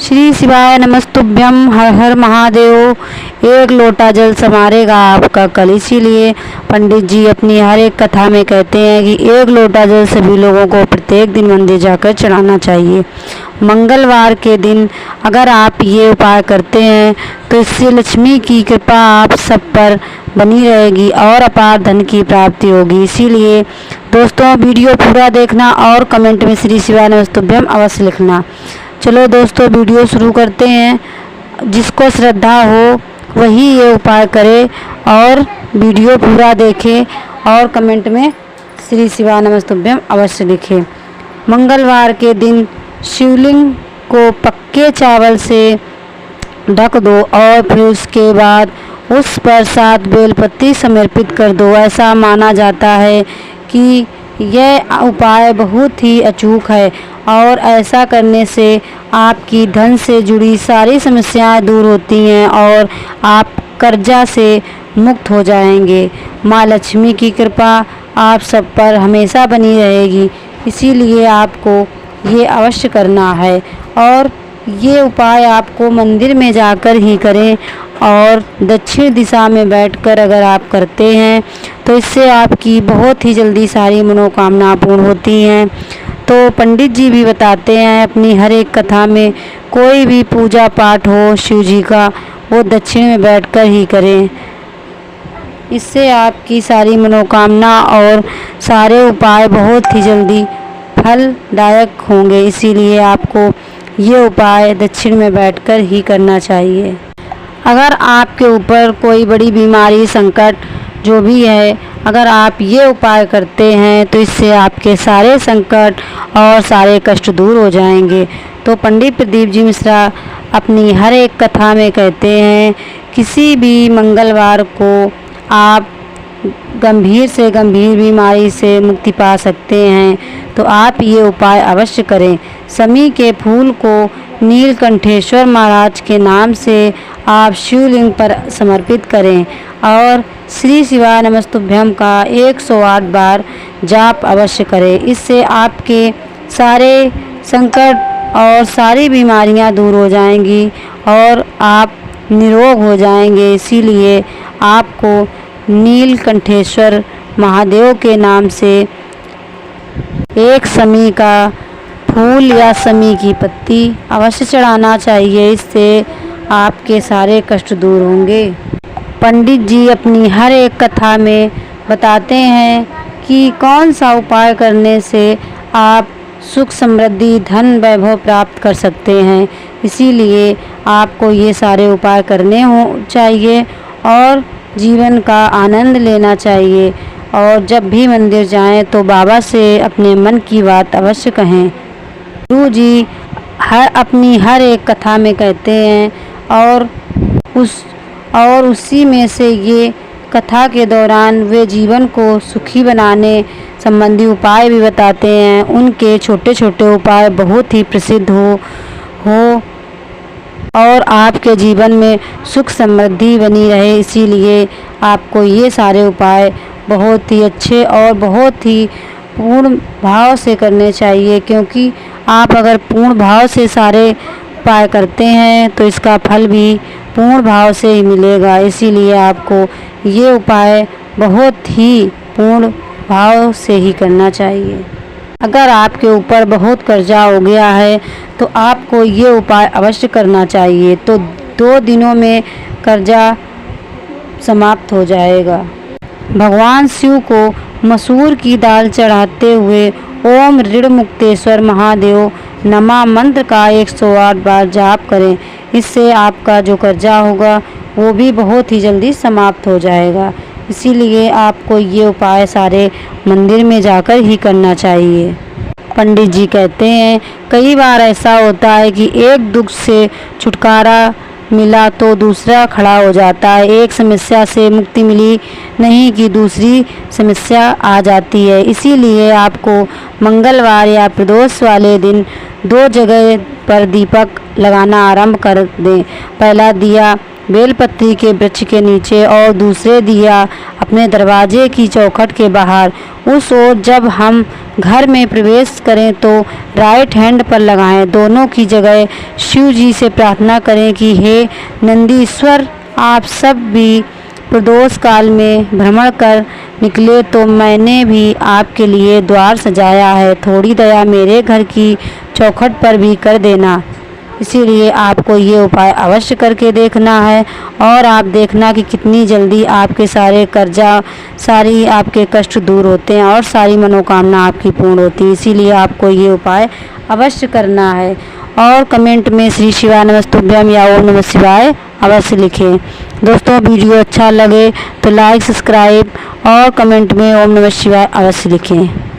श्री शिवाय नमस्तुभ्यम। हर हर महादेव। एक लोटा जल संवारेगा आपका कल। इसीलिए पंडित जी अपनी हर एक कथा में कहते हैं कि एक लोटा जल सभी लोगों को प्रत्येक दिन मंदिर जाकर चढ़ाना चाहिए। मंगलवार के दिन अगर आप ये उपाय करते हैं तो इससे लक्ष्मी की कृपा आप सब पर बनी रहेगी और अपार धन की प्राप्ति होगी। इसीलिए दोस्तों वीडियो पूरा देखना और कमेंट में श्री शिवाय नमस्तुभ्यम अवश्य लिखना। चलो दोस्तों वीडियो शुरू करते हैं। जिसको श्रद्धा हो वही ये उपाय करे और वीडियो पूरा देखे और कमेंट में श्री शिवाय नमस्तुभ्यम अवश्य लिखे। मंगलवार के दिन शिवलिंग को पक्के चावल से ढक दो और फिर उसके बाद उस पर 7 बेलपत्ती समर्पित कर दो। ऐसा माना जाता है कि यह उपाय बहुत ही अचूक है और ऐसा करने से आपकी धन से जुड़ी सारी समस्याएं दूर होती हैं और आप कर्जा से मुक्त हो जाएंगे। माँ लक्ष्मी की कृपा आप सब पर हमेशा बनी रहेगी। इसीलिए आपको ये अवश्य करना है और ये उपाय आपको मंदिर में जाकर ही करें और दक्षिण दिशा में बैठकर अगर आप करते हैं तो इससे आपकी बहुत ही जल्दी सारी मनोकामना पूर्ण होती हैं। तो पंडित जी भी बताते हैं अपनी हर एक कथा में, कोई भी पूजा पाठ हो शिव जी का वो दक्षिण में बैठकर ही करें। इससे आपकी सारी मनोकामना और सारे उपाय बहुत ही जल्दी फलदायक होंगे। इसीलिए आपको ये उपाय दक्षिण में बैठकर ही करना चाहिए। अगर आपके ऊपर कोई बड़ी बीमारी संकट जो भी है, अगर आप ये उपाय करते हैं तो इससे आपके सारे संकट और सारे कष्ट दूर हो जाएंगे। तो पंडित प्रदीप जी मिश्रा अपनी हर एक कथा में कहते हैं किसी भी मंगलवार को आप गंभीर से गंभीर बीमारी से मुक्ति पा सकते हैं। तो आप ये उपाय अवश्य करें। समी के फूल को नीलकंठेश्वर महाराज के नाम से आप शिवलिंग पर समर्पित करें और श्री शिवाय नमस्तुभ्यम का 108 बार जाप अवश्य करें। इससे आपके सारे संकट और सारी बीमारियां दूर हो जाएंगी और आप निरोग हो जाएंगे। इसीलिए आपको नीलकंठेश्वर महादेव के नाम से एक समी का फूल या समी की पत्ती अवश्य चढ़ाना चाहिए। इससे आपके सारे कष्ट दूर होंगे। पंडित जी अपनी हर एक कथा में बताते हैं कि कौन सा उपाय करने से आप सुख समृद्धि धन वैभव प्राप्त कर सकते हैं। इसीलिए आपको ये सारे उपाय करने हो चाहिए और जीवन का आनंद लेना चाहिए। और जब भी मंदिर जाएं तो बाबा से अपने मन की बात अवश्य कहें। गुरु जी अपनी हर एक कथा में कहते हैं और उसी में से ये कथा के दौरान वे जीवन को सुखी बनाने संबंधी उपाय भी बताते हैं। उनके छोटे छोटे उपाय बहुत ही प्रसिद्ध हो और आपके जीवन में सुख समृद्धि बनी रहे। इसीलिए आपको ये सारे उपाय बहुत ही अच्छे और बहुत ही पूर्ण भाव से करने चाहिए, क्योंकि आप अगर पूर्ण भाव से सारे उपाय करते हैं तो इसका फल भी पूर्ण भाव से ही मिलेगा। इसीलिए आपको ये उपाय बहुत ही पूर्ण भाव से ही करना चाहिए। अगर आपके ऊपर बहुत कर्जा हो गया है तो आपको ये उपाय अवश्य करना चाहिए, तो 2 दिनों में कर्जा समाप्त हो जाएगा। भगवान शिव को मसूर की दाल चढ़ाते हुए ओम ऋण मुक्तेश्वर महादेव नमा मंत्र का 108 बार जाप करें। इससे आपका जो कर्जा होगा वो भी बहुत ही जल्दी समाप्त हो जाएगा। इसीलिए आपको ये उपाय सारे मंदिर में जाकर ही करना चाहिए। पंडित जी कहते हैं कई बार ऐसा होता है कि एक दुख से छुटकारा मिला तो दूसरा खड़ा हो जाता है। एक समस्या से मुक्ति मिली नहीं कि दूसरी समस्या आ जाती है। इसीलिए आपको मंगलवार या प्रदोष वाले दिन 2 जगह पर दीपक लगाना आरंभ कर दें। पहला दिया बेलपत्री के वृक्ष के नीचे और दूसरे दिया अपने दरवाजे की चौखट के बाहर। उस ओर जब हम घर में प्रवेश करें तो राइट हैंड पर लगाएं। दोनों की जगह शिव जी से प्रार्थना करें कि हे नंदीश्वर, आप सब भी प्रदोष काल में भ्रमण कर निकले तो मैंने भी आपके लिए द्वार सजाया है, थोड़ी दया मेरे घर की चौखट पर भी कर देना। इसीलिए आपको ये उपाय अवश्य करके देखना है और आप देखना कि कितनी जल्दी आपके सारे कर्जा, सारी आपके कष्ट दूर होते हैं और सारी मनोकामना आपकी पूर्ण होती है। इसीलिए आपको ये उपाय अवश्य करना है और कमेंट में श्री शिवाय नमस्तुभ्यम या ओम नमः शिवाय अवश्य लिखें। दोस्तों, वीडियो अच्छा लगे तो लाइक, सब्सक्राइब और कमेंट में ओम नमः शिवाय अवश्य लिखें।